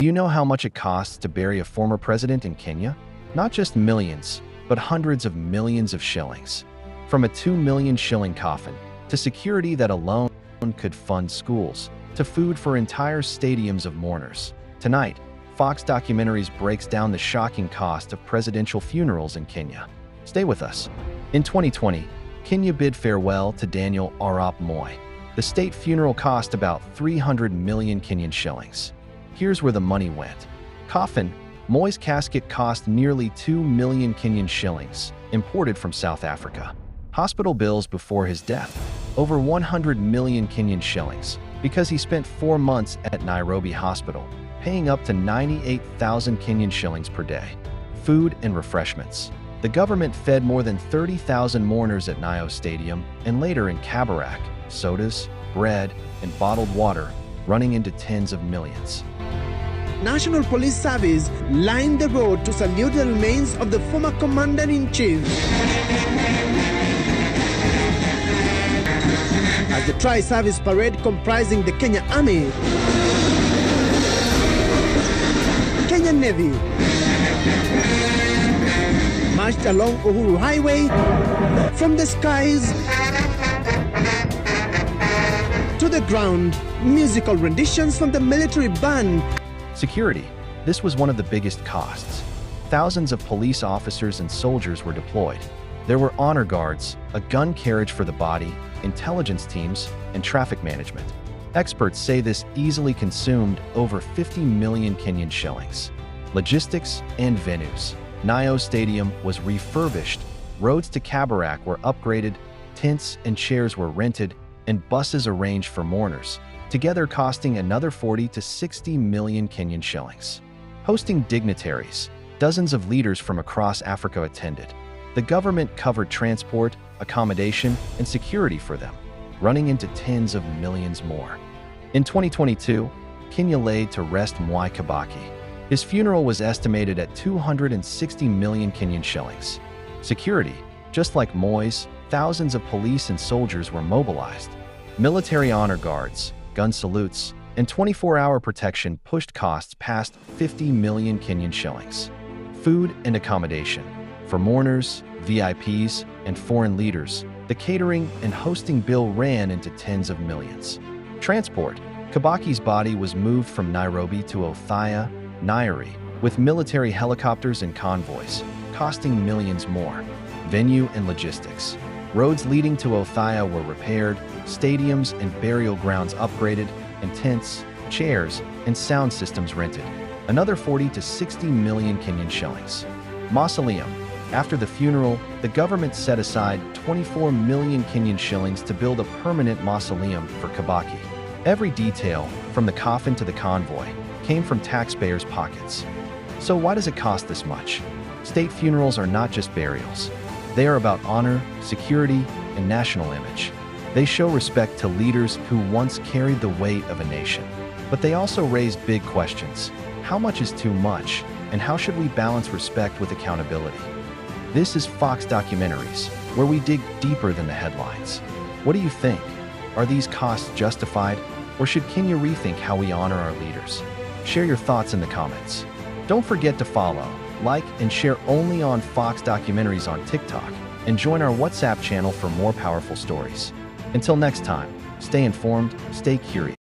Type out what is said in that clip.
Do you know how much it costs to bury a former president in Kenya? Not just millions, but hundreds of millions of shillings. From a 2 million shilling coffin, to security that alone could fund schools, to food for entire stadiums of mourners. Tonight, Fox Documentaries breaks down the shocking cost of presidential funerals in Kenya. Stay with us. In 2020, Kenya bid farewell to Daniel Arap Moi. The state funeral cost about 300 million Kenyan shillings. Here's where the money went. Coffin: Moi's casket cost nearly 2 million Kenyan shillings, imported from South Africa. Hospital bills before his death: over 100 million Kenyan shillings, because he spent 4 months at Nairobi Hospital, paying up to 98,000 Kenyan shillings per day. Food and refreshments: the government fed more than 30,000 mourners at Nyayo Stadium and later in Kabarak, sodas, bread, and bottled water, running into tens of millions. National Police Service lined the road to salute the remains of the former Commander-in-Chief. As the tri-service parade comprising the Kenya Army, Kenya Navy, marched along Uhuru Highway from the skies to the ground, musical renditions from the military band. Security: this was one of the biggest costs. Thousands of police officers and soldiers were deployed. There were honor guards, a gun carriage for the body, intelligence teams, and traffic management. Experts say this easily consumed over 50 million Kenyan shillings. Logistics and venues: Nyayo Stadium was refurbished, roads to Kabarak were upgraded, tents and chairs were rented, and buses arranged for mourners, together costing another 40 to 60 million Kenyan shillings. Hosting dignitaries: dozens of leaders from across Africa attended. The government covered transport, accommodation, and security for them, running into tens of millions more. In 2022, Kenya laid to rest Mwai Kibaki. His funeral was estimated at 260 million Kenyan shillings. Security: just like Moi's, thousands of police and soldiers were mobilized. Military honor guards, gun salutes, and 24-hour protection pushed costs past 50 million Kenyan shillings. Food and accommodation: for mourners, VIPs, and foreign leaders, the catering and hosting bill ran into tens of millions. Transport: Kibaki's body was moved from Nairobi to Othaya, Nyeri, with military helicopters and convoys, costing millions more. Venue and logistics: roads leading to Othaya were repaired, stadiums and burial grounds upgraded, and tents, chairs, and sound systems rented. Another 40 to 60 million Kenyan shillings. Mausoleum: after the funeral, the government set aside 24 million Kenyan shillings to build a permanent mausoleum for Kibaki. Every detail, from the coffin to the convoy, came from taxpayers' pockets. So why does it cost this much? State funerals are not just burials. They are about honor, security, and national image. They show respect to leaders who once carried the weight of a nation. But they also raise big questions. How much is too much? And how should we balance respect with accountability? This is Fox Documentaries, where we dig deeper than the headlines. What do you think? Are these costs justified? Or should Kenya rethink how we honor our leaders? Share your thoughts in the comments. Don't forget to follow, like, and share only on Fox Documentaries on TikTok, and join our WhatsApp channel for more powerful stories. Until next time, stay informed, stay curious.